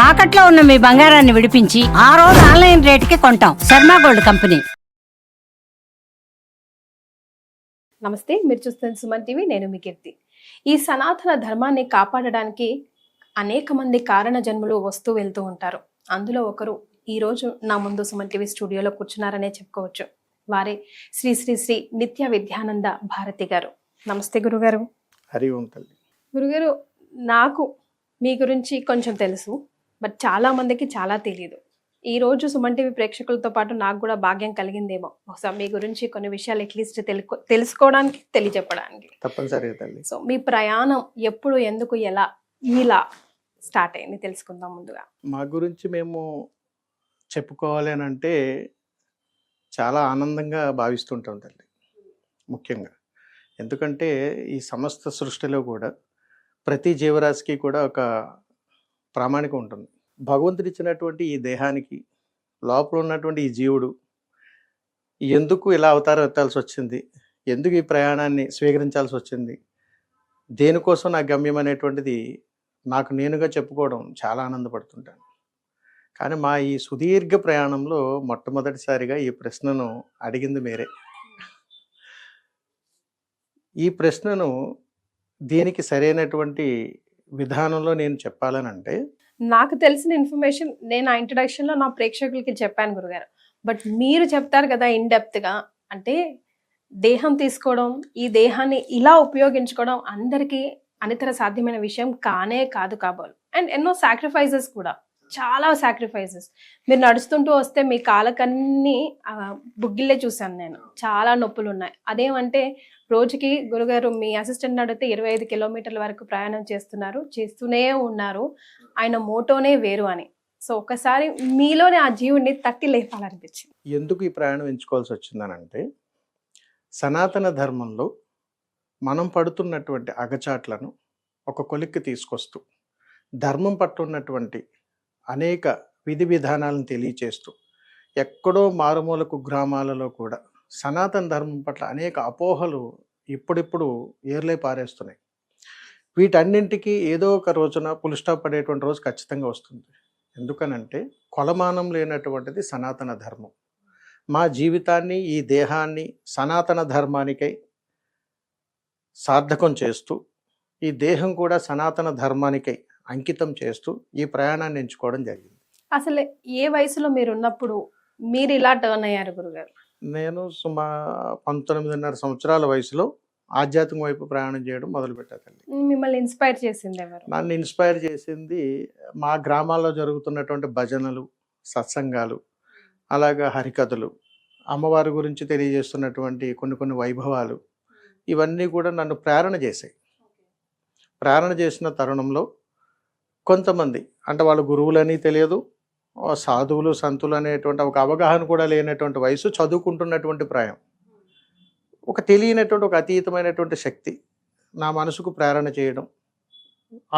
తాకట్లో ఉన్న మీ బంగారాన్ని విడిపించి ఆ రోజు ఆన్లైన్ రేటుకి కొంటాం. Sharma gold company. నమస్తే, మీరు చూస్తున్న సుమన్ టీవీ. నేను మీ కీర్తి. ఈ సనాతన ధర్మాన్ని కాపాడడానికి అనేక మంది కారణ జన్ములు వస్తూ వెళ్తూ ఉంటారు. అందులో ఒకరు ఈ రోజు నా ముందు సుమన్ టీవీ స్టూడియోలో కూర్చున్నారనే చెప్పుకోవచ్చు. వారే శ్రీ శ్రీ శ్రీ నిత్య విద్యానంద భారతి గారు. నమస్తే గురుగారు. హరి ఓం తల్లి. గురుగారు, నాకు మీ గురించి కొంచెం తెలుసు, బట్ చాలా మందికి చాలా తెలియదు. ఈ రోజు సుమన్ టీవీ ప్రేక్షకులతో పాటు నాకు కూడా భాగ్యం కలిగిందేమో బహుశా మీ గురించి కొన్ని విషయాలు అట్లీస్ట్ తెలుసుకోవడానికి, తెలియజెప్పడానికి. తప్పనిసరిగా తల్లి. సో మీ ప్రయాణం ఎప్పుడు, ఎందుకు, ఎలా ఇలా స్టార్ట్ అయింది తెలుసుకుందాం ముందుగా. మా గురించి మేము చెప్పుకోవాలి అని అంటే చాలా ఆనందంగా భావిస్తుంటాం తల్లి. ముఖ్యంగా ఎందుకంటే ఈ సమస్త సృష్టిలో కూడా ప్రతి జీవరాశికి కూడా ఒక ప్రామాణికం ఉంటుంది. భగవంతుడు ఇచ్చినటువంటి ఈ దేహానికి లోపల ఉన్నటువంటి ఈ జీవుడు ఎందుకు ఇలా అవతారం ఎత్తాల్సి వచ్చింది, ఎందుకు ఈ ప్రయాణాన్ని స్వీకరించాల్సి వచ్చింది, దేనికోసం నా గమ్యం అనేటువంటిది నాకు నేనుగా చెప్పుకోవడం చాలా ఆనందపడుతుంటాను. కానీ మా ఈ సుదీర్ఘ ప్రయాణంలో మొట్టమొదటిసారిగా ఈ ప్రశ్నను అడిగింది మీరే. ఈ ప్రశ్నను దీనికి సరైనటువంటి విధానంలో నేను చెప్పాలని అంటే, నాకు తెలిసిన ఇన్ఫర్మేషన్ నేను ఆ ఇంట్రడక్షన్ లో నా ప్రేక్షకులకి చెప్పాను గురుగారు. బట్ మీరు చెప్తారు కదా ఇన్ డెప్త్ గా, అంటే దేహం తీసుకోవడం, ఈ దేహాన్ని ఇలా ఉపయోగించుకోవడం అందరికీ అనితర సాధ్యమైన విషయం కానే కాదు కాబోలు. అండ్ ఎన్నో సాక్రిఫైజెస్ కూడా, చాలా సాక్రిఫైజెస్. మీరు నడుస్తుంటూ వస్తే మీ కాళ్ళకన్నీ బుగ్గిల్లే చూశాను నేను. చాలా నొప్పులు ఉన్నాయి. అదేమంటే రోజుకి గురుగారు మీ అసిస్టెంట్ అడిగితే 25 కిలోమీటర్ల వరకు ప్రయాణం చేస్తూనే ఉన్నారు. ఆయన మోటోనే వేరు అని. సో ఒకసారి మీలోనే ఆ జీవుడిని తట్టి లేపాలనిపించింది. ఎందుకు ఈ ప్రయాణం ఎంచుకోవాల్సి వచ్చిందనంటే, సనాతన ధర్మంలో మనం పడుతున్నటువంటి అగచాట్లను ఒక కొలిక్కి తీసుకొస్తూ ధర్మం పట్ల ఉన్నటువంటి అనేక విధి విధానాలను తెలియచేస్తూ, ఎక్కడో మారుమూలకు గ్రామాలలో కూడా సనాతన ధర్మం పట్ల అనేక అపోహలు ఇప్పుడిప్పుడు ఏర్లై పారేస్తున్నాయి. వీటన్నింటికి ఏదో ఒక రోజున పుల్ స్టాప్ పడేటువంటి రోజు ఖచ్చితంగా వస్తుంది. ఎందుకనంటే కొలమానం లేనటువంటిది సనాతన ధర్మం. మా జీవితాన్ని, ఈ దేహాన్ని సనాతన ధర్మానికై సార్థకం చేస్తూ, ఈ దేహం కూడా సనాతన ధర్మానికై అంకితం చేస్తూ ఈ ప్రయాణాన్ని ఎంచుకోవడం జరిగింది. అసలు ఏ వయసులో మీరు ఉన్నప్పుడు మీరు ఇలా టర్న్ అయ్యారు గురుగారు? నేను 19.5 సంవత్సరాల వయసులో ఆధ్యాత్మిక వైపు ప్రయాణం చేయడం మొదలుపెట్టాను. మిమ్మల్ని ఇన్స్పైర్ చేసింది ఎవరు? నన్ను ఇన్స్పైర్ చేసింది మా గ్రామాల్లో జరుగుతున్నటువంటి భజనలు, సత్సంగాలు, అలాగా హరికథలు, అమ్మవారి గురించి తెలియజేస్తున్నటువంటి కొన్ని వైభవాలు, ఇవన్నీ కూడా నన్ను ప్రేరణ చేశాయి. ప్రేరణ చేసిన తరుణంలో కొంతమంది, అంటే వాళ్ళ గురువులని తెలియదు, సాధువులు, సంతులు అనేటువంటి ఒక అవగాహన కూడా లేనటువంటి వయసు, చదువుకుంటున్నటువంటి ప్రాయం, ఒక తెలియనటువంటి ఒక అతీతమైనటువంటి శక్తి నా మనసుకు ప్రేరణ చేయడం,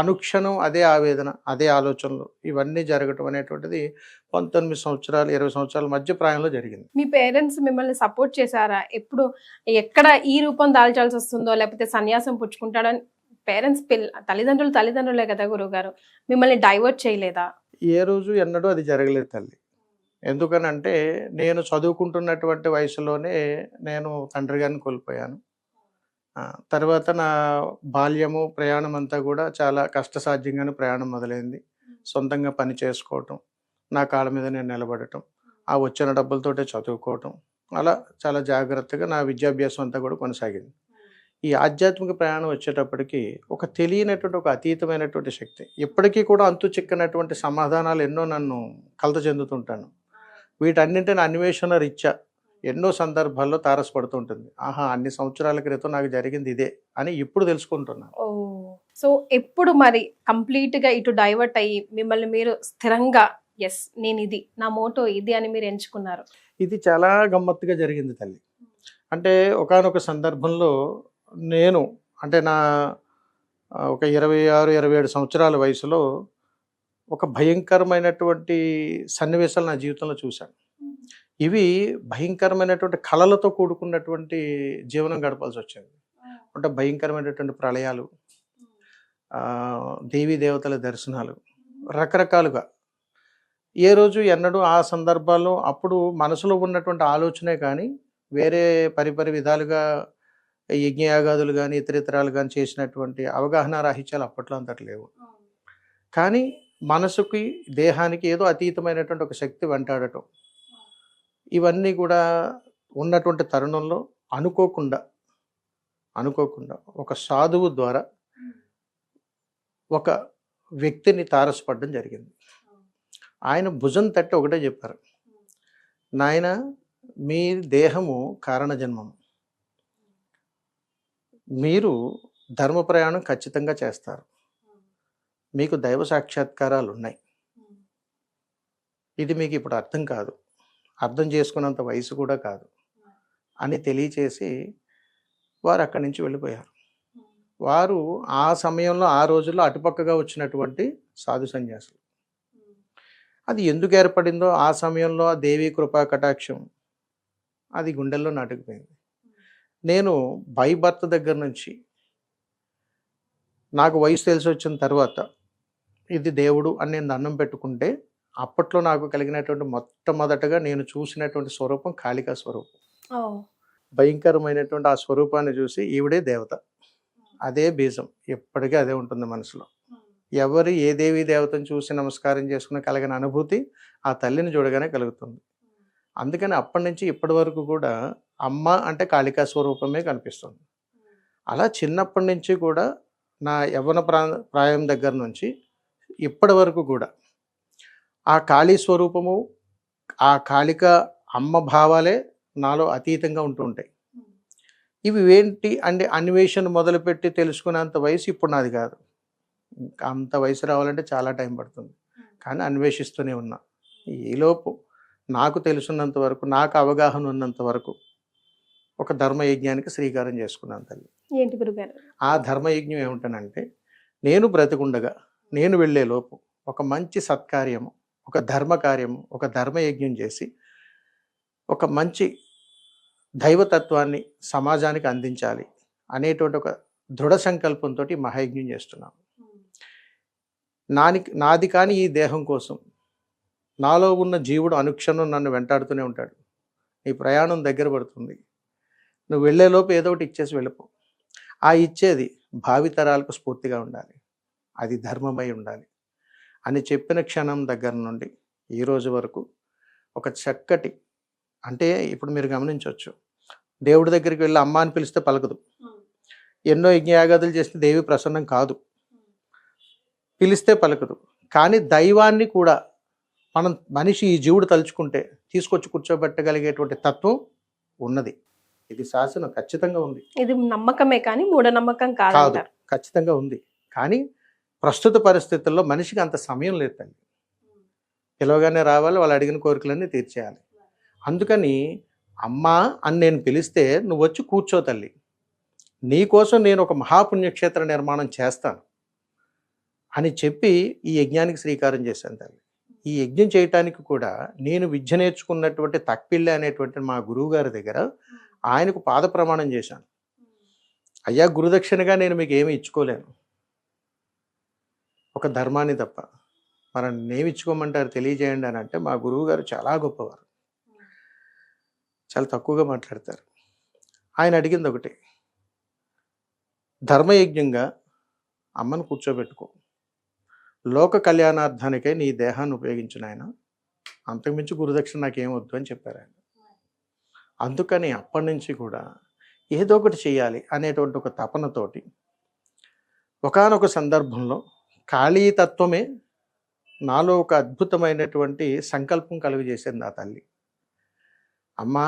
అనుక్షణం అదే ఆవేదన, అదే ఆలోచనలు, ఇవన్నీ జరగటం అనేటువంటిది 19 సంవత్సరాలు 20 సంవత్సరాల మధ్య ప్రాయంలో జరిగింది. మీ పేరెంట్స్ మిమ్మల్ని సపోర్ట్ చేశారా? ఎప్పుడు ఎక్కడ ఈ రూపం దాల్చాల్సి వస్తుందో, లేకపోతే సన్యాసం పుచ్చుకుంటాడని పేరెంట్స్ తల్లిదండ్రులే కదా గురువుగారు, మిమ్మల్ని డైవర్ట్ చేయలేదా? ఏ రోజు ఎన్నడూ అది జరగలేదు తల్లి. ఎందుకనంటే నేను చదువుకుంటున్నటువంటి వయసులోనే నేను తండ్రి గారిని కోల్పోయాను. తర్వాత నా బాల్యము, ప్రయాణం అంతా కూడా చాలా కష్టసాధ్యంగానే ప్రయాణం మొదలైంది. సొంతంగా పని చేసుకోవటం, నా కాళ్ళ మీద నేను నిలబడటం, ఆ వచ్చిన డబ్బులతోటే చదువుకోవటం, అలా చాలా జాగ్రత్తగా నా విద్యాభ్యాసం అంతా కూడా కొనసాగింది. ఈ ఆధ్యాత్మిక ప్రయాణం వచ్చేటప్పటికి ఒక తెలియనటువంటి, ఒక అతీతమైనటువంటి శక్తి, ఇప్పటికీ కూడా అంతు చిక్కనటువంటి సమాధానాలు ఎన్నో నన్ను కలత చెందుతుంటాను. వీటన్నింటిని అన్వేషణ రీత్యా ఎన్నో సందర్భాల్లో తారసపడుతుంటుంది. ఆహా, అన్ని సంవత్సరాల క్రితం నాకు జరిగింది ఇదే అని ఇప్పుడు తెలుసుకుంటున్నాను. ఓ, సో ఎప్పుడు మరి కంప్లీట్ గా ఇటు డైవర్ట్ అయ్యి మిమ్మల్ని మీరు స్థిరంగా ఎస్ నేను ఇది, నా మోటో ఇది అని మీరు ఎంచుకున్నారు? ఇది చాలా గమ్మత్తుగా జరిగింది తల్లి. అంటే ఒకానొక సందర్భంలో నేను, అంటే నా ఒక 26-27 సంవత్సరాల వయసులో ఒక భయంకరమైనటువంటి సన్నివేశాలు నా జీవితంలో చూశాను. ఇవి భయంకరమైనటువంటి కళలతో కూడుకున్నటువంటి జీవనం గడపాల్సి వచ్చింది. అంటే భయంకరమైనటువంటి ప్రళయాలు, దేవీ దేవతల దర్శనాలు, రకరకాలుగా ఏ రోజు ఎన్నడూ ఆ సందర్భాల్లో అప్పుడు మనసులో ఉన్నటువంటి ఆలోచనే కానీ వేరే పరిపరి విధాలుగా యజ్ఞయాగాదులు కానీ ఇతరితరాలు కానీ చేసినటువంటి అవగాహన రాహిత్యాలు అప్పట్లో అంతటి లేవు. కానీ మనసుకి దేహానికి ఏదో అతీతమైనటువంటి ఒక శక్తి వెంటాడటం ఇవన్నీ కూడా ఉన్నటువంటి తరుణంలో అనుకోకుండా ఒక సాధువు ద్వారా ఒక వ్యక్తిని తారసపడడం జరిగింది. ఆయన భుజం తట్టి ఒకటే చెప్పారు, నాయన మీ దేహము కారణజన్మము, మీరు ధర్మ ప్రయాణం ఖచ్చితంగా చేస్తారు, మీకు దైవ సాక్షాత్కారాలు ఉన్నాయి, ఇది మీకు ఇప్పుడు అర్థం కాదు, అర్థం చేసుకున్నంత వయసు కూడా కాదు అని తెలియచేసి వారు అక్కడి నుంచి వెళ్ళిపోయారు. వారు ఆ సమయంలో ఆ రోజుల్లో అటుపక్కగా వచ్చినటువంటి సాధు సన్యాసులు. అది ఎందుకు ఏర్పడిందో ఆ సమయంలో ఆ దేవి కృపా కటాక్షం అది గుండెల్లో నాటుకుపోయింది. నేను బై బర్త్ దగ్గర నుంచి నాకు వయసు తెలిసి వచ్చిన తర్వాత ఇది దేవుడు అని నేను దండం పెట్టుకుంటే అప్పట్లో నాకు కలిగినటువంటి మొట్టమొదటగా నేను చూసినటువంటి స్వరూపం కాళికా స్వరూపం. భయంకరమైనటువంటి ఆ స్వరూపాన్ని చూసి ఈవిడే దేవత, అదే బీజం, ఎప్పటికీ అదే ఉంటుంది మనసులో. ఎవరు ఏ దేవీ దేవతను చూసి నమస్కారం చేసుకున్న కలిగిన అనుభూతి ఆ తల్లిని చూడగానే కలుగుతుంది. అందుకని అప్పటి నుంచి ఇప్పటి వరకు కూడా అమ్మ అంటే కాళికా స్వరూపమే కనిపిస్తుంది. అలా చిన్నప్పటి నుంచి కూడా నా యవ్వన ప్రాయం దగ్గర నుంచి ఇప్పటి వరకు కూడా ఆ కాళీ స్వరూపము, ఆ కాళిక అమ్మ భావాలే నాలో అతీతంగా ఉంటూ ఉంటాయి. ఇవి ఏంటి అంటే అన్వేషణ మొదలుపెట్టి తెలుసుకునేంత వయసు ఇప్పుడు నాది కాదు. ఇంకా అంత వయసు రావాలంటే చాలా టైం పడుతుంది. కానీ అన్వేషిస్తూనే ఉన్నా. ఈలోపు నాకు తెలుసున్నంత వరకు, నాకు అవగాహన ఉన్నంత వరకు ఒక ధర్మయజ్ఞానికి శ్రీకారం చేసుకున్నాను తల్లి. ఏంటి గురుగారు ఆ ధర్మయజ్ఞం ఏమిటనంటే, నేను బ్రతికుండగా నేను వెళ్ళే లోపు ఒక మంచి సత్కార్యము, ఒక ధర్మకార్యము, ఒక ధర్మయజ్ఞం చేసి ఒక మంచి దైవతత్వాన్ని సమాజానికి అందించాలి అనేటువంటి ఒక దృఢ సంకల్పంతో మహాయజ్ఞం చేస్తున్నాను. నాది కానీ ఈ దేహం కోసం నాలో ఉన్న జీవుడు అనుక్షణం నన్ను వెంటాడుతూనే ఉంటాడు. నీ ప్రయాణం దగ్గర పడుతుంది, నువ్వు వెళ్ళేలోపు ఏదో ఒకటి ఇచ్చేసి వెళ్ళిపో. ఆ ఇచ్చేది భావితరాలకు స్ఫూర్తిగా ఉండాలి, అది ధర్మమై ఉండాలి అని చెప్పిన క్షణం దగ్గర నుండి ఈ రోజు వరకు ఒక చక్కటి, అంటే ఇప్పుడు మీరు గమనించవచ్చు, దేవుడి దగ్గరికి వెళ్ళి అమ్మ అని పిలిస్తే పలకదు. ఎన్నో యజ్ఞయాగాదులు చేస్తే దేవి ప్రసన్నం కాదు, పిలిస్తే పలకదు. కానీ దైవాన్ని కూడా మనిషి ఈ జీవుడు తలుచుకుంటే తీసుకొచ్చి కూర్చోబెట్టగలిగేటువంటి తత్వం ఉన్నది. ఇది శాసనం ఖచ్చితంగా ఉంది. ఇది నమ్మకమే కానీ మూఢనమ్మకం కాదు, ఖచ్చితంగా ఉంది. కానీ ప్రస్తుత పరిస్థితుల్లో మనిషికి అంత సమయం లేదు తల్లి. పిలవగానే రావాలి, వాళ్ళు అడిగిన కోరికలన్నీ తీర్చేయాలి. అందుకని అమ్మా అని నేను పిలిస్తే నువ్వు వచ్చి కూర్చో తల్లి, నీకోసం నేను ఒక మహాపుణ్యక్షేత్ర నిర్మాణం చేస్తాను అని చెప్పి ఈ యజ్ఞానికి శ్రీకారం చేశాను తల్లి. ఈ యజ్ఞం చేయటానికి కూడా నేను విద్య నేర్చుకున్నటువంటి తక్పిళ్ళి అనేటువంటి మా గురువు గారి దగ్గర ఆయనకు పాద ప్రమాణం చేశాను. అయ్యా, గురుదక్షిణగా నేను మీకు ఏమి ఇచ్చుకోలేను, ఒక ధర్మాన్ని తప్ప, మరి నేమి ఇచ్చుకోమంటారు తెలియజేయండి అని అంటే మా గురువు గారు చాలా గొప్పవారు, చాలా తక్కువగా మాట్లాడతారు. ఆయన అడిగింది ఒకటి, ధర్మయజ్ఞంగా అమ్మను కూర్చోబెట్టుకో, లోక కళ్యాణార్థానికై నీ దేహాన్ని ఉపయోగించిన ఆయన, అంతకుమించి గురుదక్షిణ నాకేమొద్దు అని చెప్పారు ఆయన. అందుకని అప్పటి నుంచి కూడా ఏదో ఒకటి చేయాలి అనేటువంటి ఒక తపనతోటి ఒకానొక సందర్భంలో కాళీతత్వమే నాలో ఒక అద్భుతమైనటువంటి సంకల్పం కలుగజేసింది ఆ తల్లి. అమ్మా,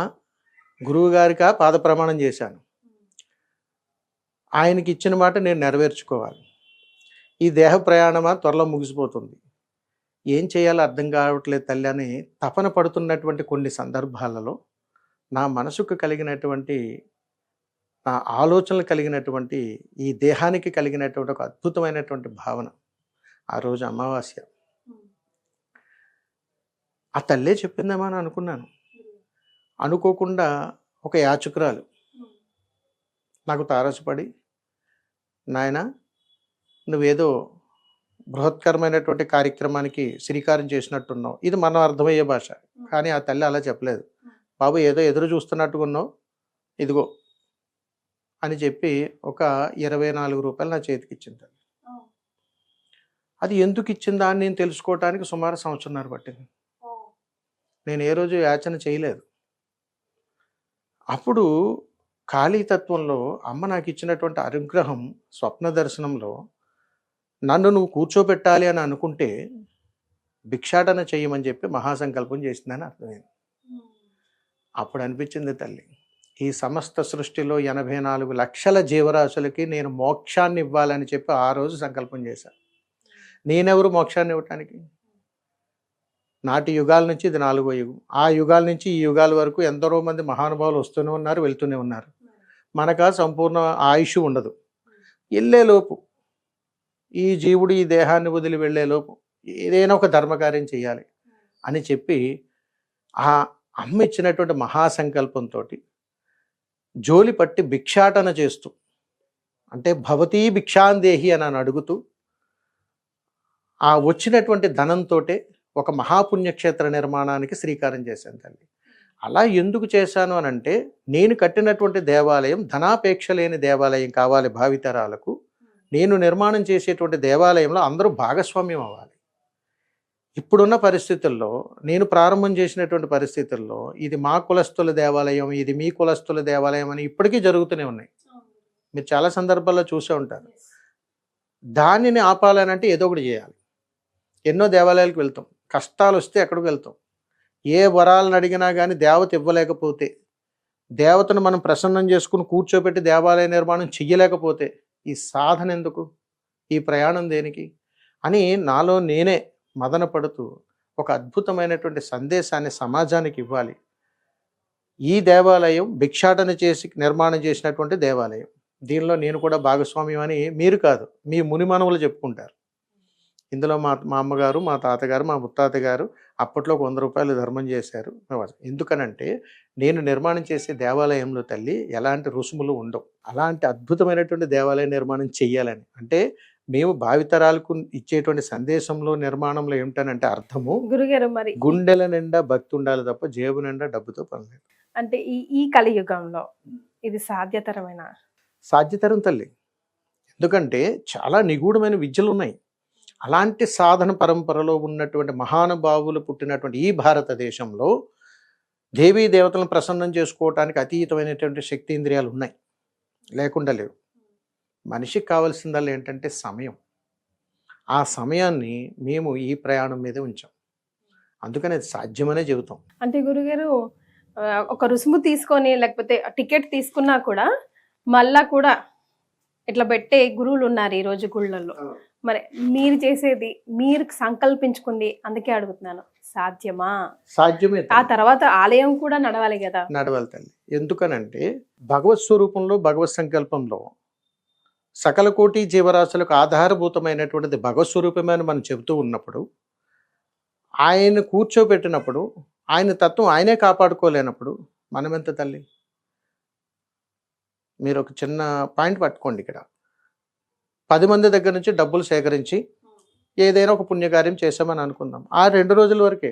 గురువుగారికా పాద ప్రమాణం చేశాను, ఆయనకి ఇచ్చిన మాట నేను నెరవేర్చుకోవాలి, ఈ దేహ ప్రయాణమా త్వరలో ముగిసిపోతుంది, ఏం చేయాలో అర్థం కావట్లేదు తల్లి అని తపన పడుతున్నటువంటి కొన్ని సందర్భాలలో నా మనసుకు కలిగినటువంటి, నా ఆలోచనలు కలిగినటువంటి, ఈ దేహానికి కలిగినటువంటి ఒక అద్భుతమైనటువంటి భావన, ఆ రోజు అమావాస్య, ఆ తల్లే చెప్పిందేమో అని అనుకున్నాను. అనుకోకుండా ఒక యాచకురాలు నాకు తారసపడి, నాయన నువ్వేదో బృహత్కరమైనటువంటి కార్యక్రమానికి శ్రీకారం చేసినట్టున్నావు, ఇది మనం అర్థమయ్యే భాష. కానీ ఆ తల్లి అలా చెప్పలేదు. బాబు ఏదో ఎదురు చూస్తున్నట్టుగా ఉన్నావు, ఇదిగో అని చెప్పి ఒక 24 రూపాయలు నా చేతికి ఇచ్చింది. అది ఎందుకు ఇచ్చిందా అని నేను తెలుసుకోవటానికి సుమారు 1.5 సంవత్సరం పట్టింది. నేను ఏ రోజు యాచన చేయలేదు. అప్పుడు కాళీతత్వంలో అమ్మ నాకు ఇచ్చినటువంటి అనుగ్రహం, స్వప్న దర్శనంలో నన్ను నువ్వు కూర్చోబెట్టాలి అని అనుకుంటే భిక్షాటన చెయ్యమని చెప్పి మహాసంకల్పం చేసిందని అర్థమైంది. అప్పుడు అనిపించింది తల్లి, ఈ సమస్త సృష్టిలో 84 లక్షల జీవరాశులకి నేను మోక్షాన్ని ఇవ్వాలని చెప్పి ఆ రోజు సంకల్పం చేశాను. నేనెవరు మోక్షాన్ని ఇవ్వటానికి? నాటి యుగాల నుంచి ఇది 4వ యుగం. ఆ యుగాల నుంచి ఈ యుగాల వరకు ఎందరో మంది మహానుభావులు వస్తూనే ఉన్నారు, వెళ్తూనే ఉన్నారు. మనకు సంపూర్ణ ఆయుష్ ఉండదు. వెళ్ళేలోపు ఈ జీవుడు ఈ దేహాన్ని వదిలి వెళ్ళేలోపు ఏదైనా ఒక ధర్మకార్యం చేయాలి అని చెప్పి ఆ అమ్మ ఇచ్చినటువంటి మహాసంకల్పంతో జోలి పట్టి భిక్షాటన చేస్తూ, అంటే భవతీ భిక్షాందేహి అని అడుగుతూ ఆ వచ్చినటువంటి ధనంతో ఒక మహాపుణ్యక్షేత్ర నిర్మాణానికి శ్రీకారం చేశాను తల్లి. అలా ఎందుకు చేశాను అని అంటే, నేను కట్టినటువంటి దేవాలయం ధనాపేక్ష లేని దేవాలయం కావాలి భావితరాలకు. నేను నిర్మాణం చేసేటువంటి దేవాలయంలో అందరూ భాగస్వామ్యం అవ్వాలి. ఇప్పుడున్న పరిస్థితుల్లో, నేను ప్రారంభం చేసినటువంటి పరిస్థితుల్లో ఇది మా కులస్తుల దేవాలయం, ఇది మీ కులస్తుల దేవాలయం అని ఇప్పటికీ జరుగుతూనే ఉన్నాయి. మీరు చాలా సందర్భాల్లో చూసే ఉంటారు. దానిని ఆపాలనంటే ఏదో ఒకటి చేయాలి. ఎన్నో దేవాలయాలకు వెళ్తాం, కష్టాలు వస్తే ఎక్కడికి వెళ్తాం. ఏ వరాలను అడిగినా కానీ దేవత ఇవ్వలేకపోతే, దేవతను మనం ప్రసన్నం చేసుకుని కూర్చోబెట్టి దేవాలయ నిర్మాణం చెయ్యలేకపోతే ఈ సాధన ఎందుకు, ఈ ప్రయాణం దేనికి అని నాలో నేనే మదన పడుతూ ఒక అద్భుతమైనటువంటి సందేశాన్ని సమాజానికి ఇవ్వాలి. ఈ దేవాలయం భిక్షాటన చేసి నిర్మాణం చేసినటువంటి దేవాలయం, దీనిలో నేను కూడా భాగస్వామ్యం అని మీరు కాదు, మీ మునిమనువులు చెప్పుకుంటారు. ఇందులో మా అమ్మగారు, మా తాతగారు, మా ముత్తాత గారు అప్పట్లో 100 రూపాయలు ధర్మం చేశారు. ఎందుకనంటే నేను నిర్మాణం చేసే దేవాలయంలో తల్లి ఎలాంటి రుసుములు ఉండవు. అలాంటి అద్భుతమైనటువంటి దేవాలయ నిర్మాణం చెయ్యాలని, అంటే మేము భావితరాలకు ఇచ్చేటువంటి సందేశంలో నిర్మాణంలో ఏమిటనంటే అర్థము, గురుగారు మరి గుండెల నిండా భక్తి ఉండాలి తప్ప జేబు నిండా డబ్బుతో పని లేదు. అంటే ఈ కలియుగంలో ఇది సాధ్యతరమైన? సాధ్యతరం తల్లి. ఎందుకంటే చాలా నిగూఢమైన విద్యలు ఉన్నాయి. అలాంటి సాధన పరంపరలో ఉన్నటువంటి మహానుభావులు పుట్టినటువంటి ఈ భారతదేశంలో దేవీ దేవతలను ప్రసన్నం చేసుకోవటానికి అతీతమైనటువంటి శక్తీంద్రియాలు ఉన్నాయి, లేకుండా లేవు. మనిషికి కావాల్సిందల్లా ఏంటంటే సమయం. ఆ సమయాన్ని మేము ఈ ప్రయాణం మీద ఉంచాం. అందుకని అది సాధ్యమనే చెబుతాం. అంటే గురుగారు ఒక రుసుము తీసుకొని లేకపోతే టికెట్ తీసుకున్నా కూడా మళ్ళా కూడా ఇట్లా పెట్టే గురువులు ఉన్నారు ఈ రోజు గుళ్ళల్లో. మరి మీరు చేసేది, మీరు సంకల్పించుకుంది, అందుకే అడుగుతున్నాను, సాధ్యమా? సాధ్యమే. ఆ తర్వాత ఆలయం కూడా నడవాలి కదా. నడవాలి తల్లి. ఎందుకనంటే భగవత్ స్వరూపంలో, భగవత్ సంకల్పంలో సకల కోటి జీవరాశులకు ఆధారభూతమైనటువంటిది భగవత్ స్వరూపమే అని మనం చెబుతూ ఉన్నప్పుడు, ఆయన కూర్చోబెట్టినప్పుడు, ఆయన తత్వం ఆయనే కాపాడుకోలేనప్పుడు మనం ఎంత తల్లి? మీరు ఒక చిన్న పాయింట్ పట్టుకోండి. ఇక్కడ 10 మంది దగ్గర నుంచి డబ్బులు సేకరించి ఏదైనా ఒక పుణ్యకార్యం చేసామని అనుకుందాం, ఆ 2 రోజుల వరకే.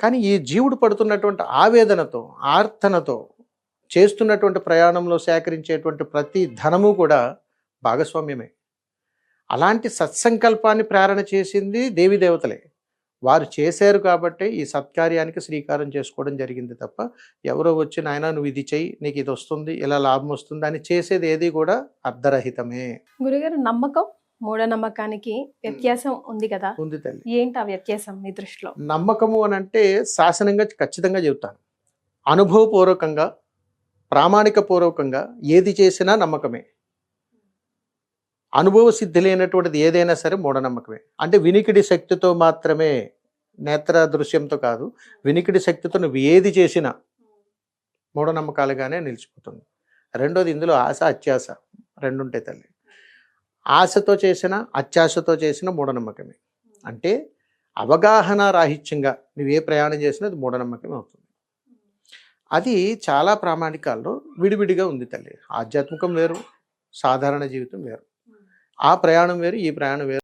కానీ ఈ జీవుడు పడుతున్నటువంటి ఆవేదనతో, ఆర్తనతో చేస్తున్నటువంటి ప్రయాణంలో సేకరించేటువంటి ప్రతి ధనము కూడా భాగస్వామ్యమే. అలాంటి సత్సంకల్పాన్ని ప్రేరణ చేసింది దేవీ దేవతలే. వారు చేశారు కాబట్టి ఈ సత్కార్యానికి శ్రీకారం చేసుకోవడం జరిగింది తప్ప ఎవరో వచ్చి నాయన నువ్వు ఇది చెయ్యి, నీకు ఇది వస్తుంది, ఇలా లాభం వస్తుంది అని చేసేది ఏది కూడా అర్ధరహితమే. గురుగారు, నమ్మకం మూఢనమ్మకానికి వ్యత్యాసం ఉంది కదా? ఉంది తల్లి. ఏంటి ఆ వ్యత్యాసం మీ దృష్టిలో? నమ్మకము అని అంటే శాసనంగా ఖచ్చితంగా చెబుతాను, అనుభవపూర్వకంగా ప్రామాణిక పూర్వకంగా ఏది చేసినా నమ్మకమే. అనుభవ సిద్ధి లేనటువంటిది ఏదైనా సరే మూఢనమ్మకమే. అంటే వినికిడి శక్తితో మాత్రమే, నేత్ర దృశ్యంతో కాదు, వినికిడి శక్తితో నువ్వు ఏది చేసినా మూఢనమ్మకాలుగానే నిలిచిపోతుంది. రెండోది, ఇందులో ఆశ అత్యాశ రెండు ఉంటాయి తల్లి. ఆశతో చేసిన, అత్యాశతో చేసిన మూఢనమ్మకమే. అంటే అవగాహన రాహిత్యంగా నువ్వు ఏ ప్రయాణం చేసినా అది మూఢనమ్మకమే అవుతుంది. అది చాలా ప్రామాణికాల్లో విడివిడిగా ఉంది తల్లి. ఆధ్యాత్మికం వేరు, సాధారణ జీవితం వేరు. ఆ ప్రయాణం వేరు, ఈ ప్రయాణం వేరు.